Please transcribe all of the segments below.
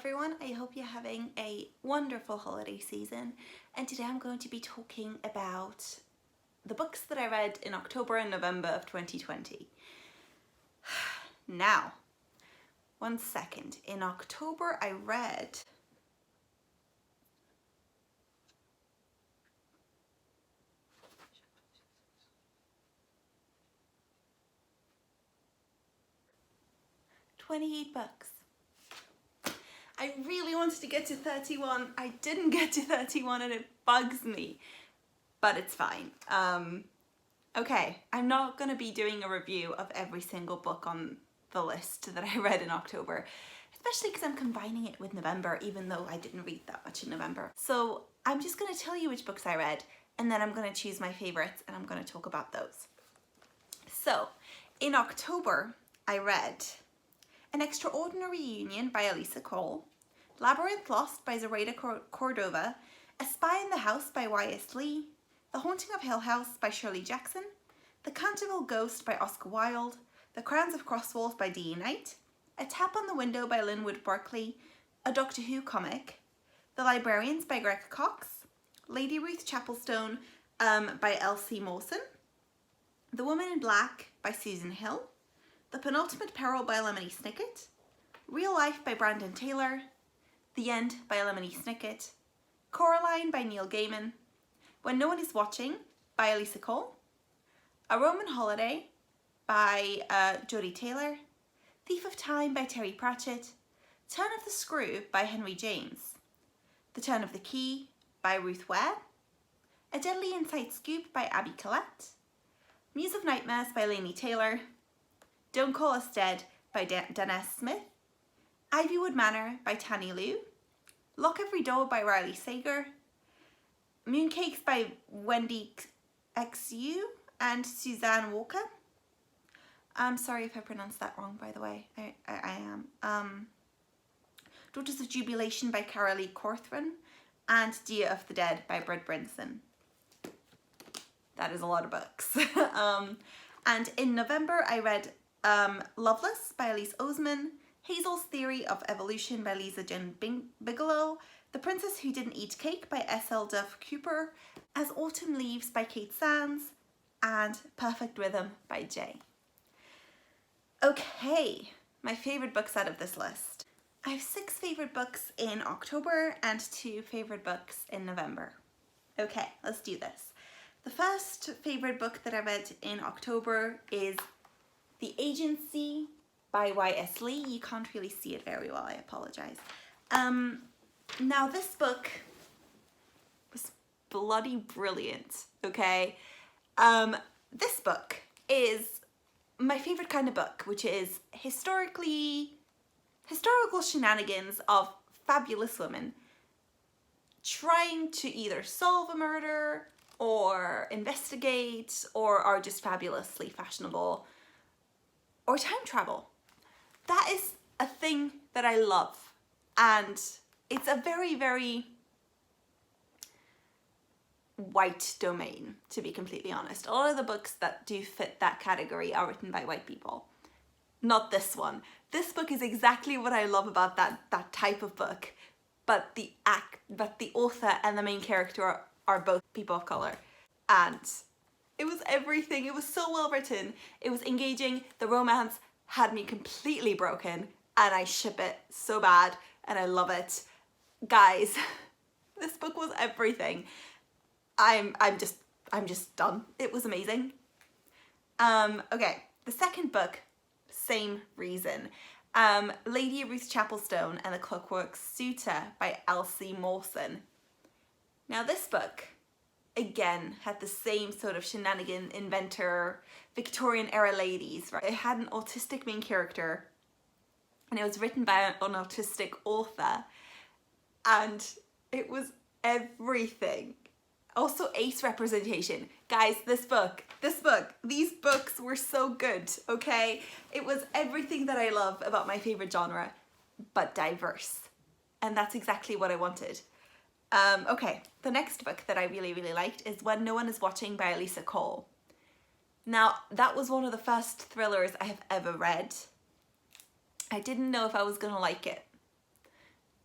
everyone, I hope you're having a wonderful holiday season, and today I'm going to be talking about the books that I read in October and November of 2020. Now, one second, in October I read $28. I really wanted to get to 31. I didn't get to 31 and it bugs me, but it's fine. Okay, I'm not going to be doing a review of every single book on the list that I read in October, especially because I'm combining it with November, even though I didn't read that much in November. So I'm just going to tell you which books I read, and then I'm going to choose my favorites and I'm going to talk about those. So in October, I read An Extraordinary Union by Elisa Cole, Labyrinth Lost by Zoraida Cordova, A Spy in the House by Y.S. Lee, The Haunting of Hill House by Shirley Jackson, The Canterville Ghost by Oscar Wilde, The Crowns of Crosswalls by D.E. Knight, A Tap on the Window by Linwood Barclay, a Doctor Who comic, The Librarians by Greg Cox, Lady Ruth Chapelstone by Elsie Mawson, The Woman in Black by Susan Hill, The Penultimate Peril by Lemony Snicket, Real Life by Brandon Taylor, The End by Lemony Snicket, Coraline by Neil Gaiman, When No One Is Watching by Elisa Cole, A Roman Holiday by Jodie Taylor, Thief of Time by Terry Pratchett, Turn of the Screw by Henry James, The Turn of the Key by Ruth Ware, A Deadly Inside Scoop by Abby Collette, Muse of Nightmares by Laini Taylor, Don't Call Us Dead by Daness Smith, Ivywood Manor by Tani Liu, Lock Every Door by Riley Sager, Mooncakes by Wendy XU and Suzanne Walker. I'm sorry if I pronounced that wrong, by the way. I am. Daughters of Jubilation by Carolee Corthran, and Dear of the Dead by Britt Brinson. That is a lot of books. And in November I read Loveless by Elise Oseman, Hazel's Theory of Evolution by Lisa Jen Bigelow, The Princess Who Didn't Eat Cake by S.L. Duff Cooper, As Autumn Leaves by Kate Sands, and Perfect Rhythm by Jay. Okay, my favourite books out of this list. I have 6 favourite books in October and 2 favourite books in November. Okay, let's do this. The first favourite book that I read in October is The Agency by Y.S. Lee. You can't really see it very well, I apologise. Now this book was bloody brilliant, okay? This book is my favourite kind of book, which is historical shenanigans of fabulous women trying to either solve a murder or investigate or are just fabulously fashionable or time travel. That is a thing that I love, and it's a very, very white domain, to be completely honest. A lot of the books that do fit that category are written by white people. Not this one. This book is exactly what I love about that type of book, but the author and the main character are both people of color. And it was everything. It was so well written. It was engaging. The romance had me completely broken, and I ship it so bad, and I love it. Guys, this book was everything. I'm just done. It was amazing. Okay, the second book, same reason. Lady Ruth Chapelstone and the Clockwork Suitor by Elsie Mawson. Now this book, again, had the same sort of shenanigan inventor, Victorian era ladies, right? It had an autistic main character, and it was written by an autistic author, and it was everything. Also ace representation. Guys, these books were so good, okay? It was everything that I love about my favorite genre, but diverse. And that's exactly what I wanted. Okay, the next book that I really, really liked is When No One Is Watching by Elisa Cole. Now, that was one of the first thrillers I have ever read. I didn't know if I was gonna like it.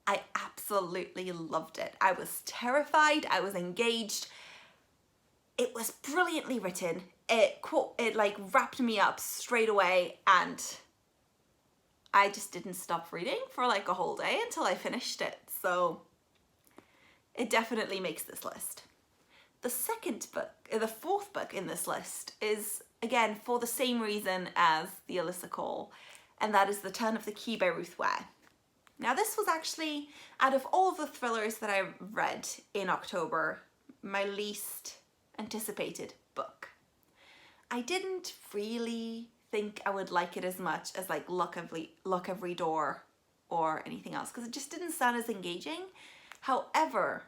I absolutely loved it. I was terrified, I was engaged. It was brilliantly written. It like wrapped me up straight away, and I just didn't stop reading for like a whole day until I finished it. So it definitely makes this list. The second book, the fourth book in this list is, again, for the same reason as the Alyssa Cole, and that is The Turn of the Key by Ruth Ware. Now this was actually, out of all of the thrillers that I read in October, my least anticipated book. I didn't really think I would like it as much as like Lock Every Door or anything else, because it just didn't sound as engaging. However,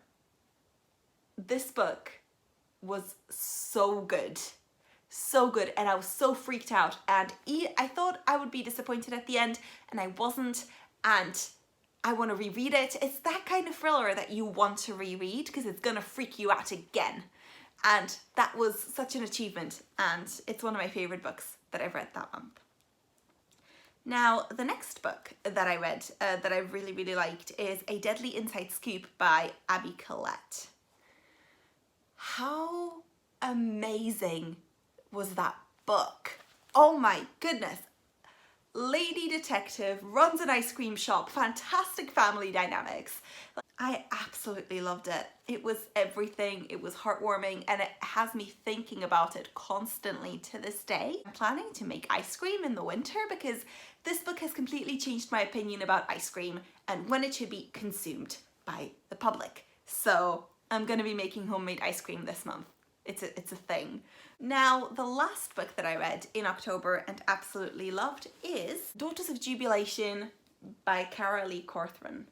this book was so good, and I was so freaked out, and I thought I would be disappointed at the end, and I wasn't, and I want to reread it. It's that kind of thriller that you want to reread because it's gonna freak you out again, and that was such an achievement, and it's one of my favorite books that I've read that month. Now, the next book that I read that I really, really liked is A Deadly Inside Scoop by Abby Collette. How amazing was that book? Oh my goodness. Lady detective, runs an ice cream shop, fantastic family dynamics. I absolutely loved it. It was everything. It was heartwarming, and it has me thinking about it constantly to this day. I'm planning to make ice cream in the winter because this book has completely changed my opinion about ice cream and when it should be consumed by the public. So I'm gonna be making homemade ice cream this month. It's a thing. Now, the last book that I read in October and absolutely loved is Daughters of Jubilation by Carolee Corthran.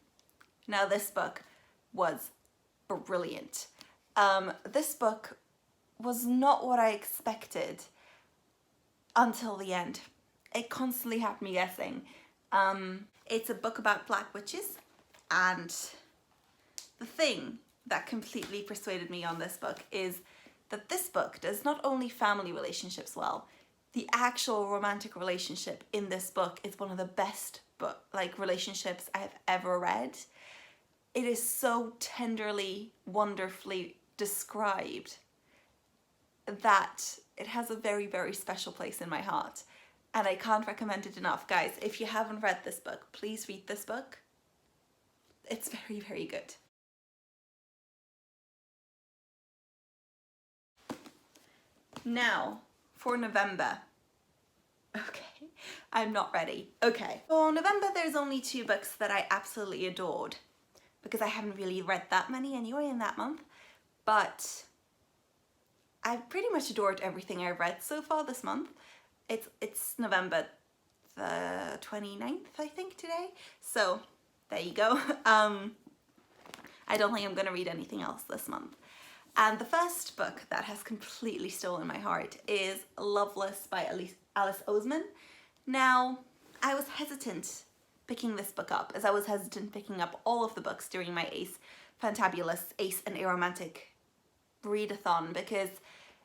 Now, this book was brilliant. This book was not what I expected until the end. It constantly had me guessing. It's a book about black witches, and the thing that completely persuaded me on this book is that this book does not only family relationships well, the actual romantic relationship in this book is one of the best relationships I have ever read. It is so tenderly, wonderfully described that it has a very, very special place in my heart. And I can't recommend it enough. Guys, if you haven't read this book, please read this book. It's very, very good. Now, for November. Okay, I'm not ready. Okay, for November there's only 2 books that I absolutely adored, because I haven't really read that many anyway in that month, but I've pretty much adored everything I've read so far this month. It's November the 29th, I think, today, so there you go. I don't think I'm gonna read anything else this month. And the first book that has completely stolen my heart is Loveless by Alice Oseman. Now, I was hesitant picking this book up, as I was hesitant picking up all of the books during my Fantabulous Ace and Aromantic readathon, because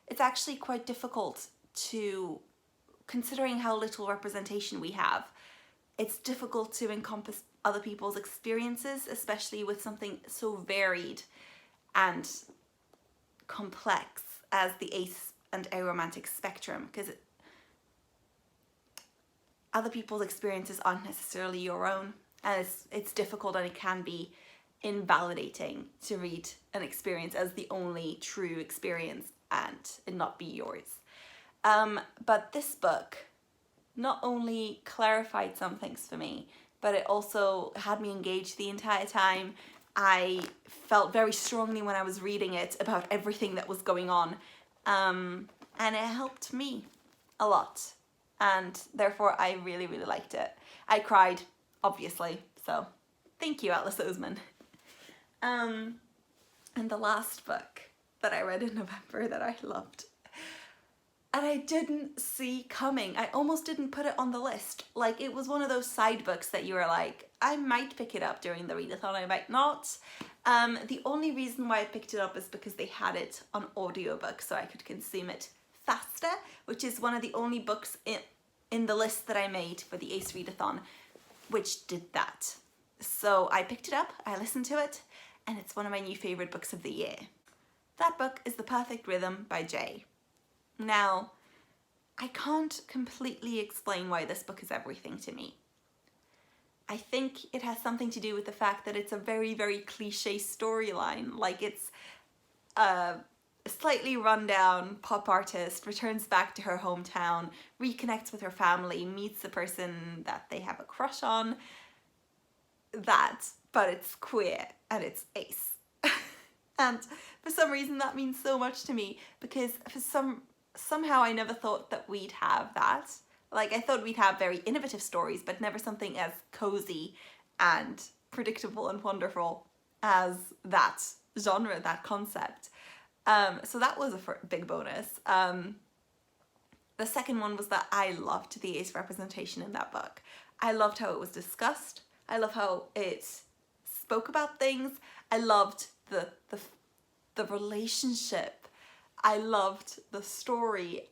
it's actually quite difficult to, considering how little representation we have, it's difficult to encompass other people's experiences, especially with something so varied and complex as the Ace and Aromantic spectrum, because other people's experiences aren't necessarily your own, and it's difficult, and it can be invalidating to read an experience as the only true experience and it not be yours. But this book not only clarified some things for me, but it also had me engaged the entire time. I felt very strongly when I was reading it about everything that was going on, and it helped me a lot, and therefore I really, really liked it. I cried, obviously, so thank you, Alice Oseman. And the last book that I read in November that I loved, and I didn't see coming, I almost didn't put it on the list. Like, it was one of those side books that you were like, I might pick it up during the readathon, I might not. The only reason why I picked it up is because they had it on audiobook, so I could consume it faster, which is one of the only books in the list that I made for the Ace Readathon which did that. So I picked it up, I listened to it, and it's one of my new favourite books of the year. That book is The Perfect Rhythm by Jay. Now, I can't completely explain why this book is everything to me. I think it has something to do with the fact that it's a very, very cliche storyline. Like, it's a slightly rundown pop artist returns back to her hometown, reconnects with her family, meets the person that they have a crush on. But it's queer and it's ace. And for some reason that means so much to me, because somehow I never thought that we'd have that. Like, I thought we'd have very innovative stories, but never something as cozy and predictable and wonderful as that genre, that concept. So that was a big bonus. The second one was that I loved the ace representation in that book. I loved how it was discussed. I love how it spoke about things. I loved the relationship. I loved the story.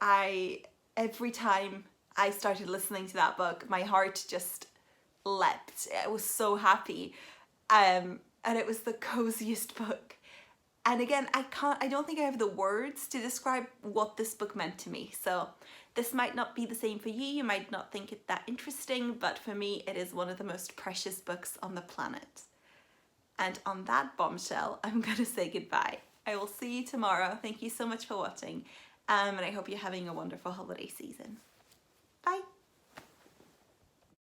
Every time I started listening to that book, my heart just leapt. I was so happy. And it was the coziest book. And again, I don't think I have the words to describe what this book meant to me. So this might not be the same for you. You might not think it that interesting, but for me, it is one of the most precious books on the planet. And on that bombshell, I'm gonna say goodbye. I will see you tomorrow. Thank you so much for watching. And I hope you're having a wonderful holiday season.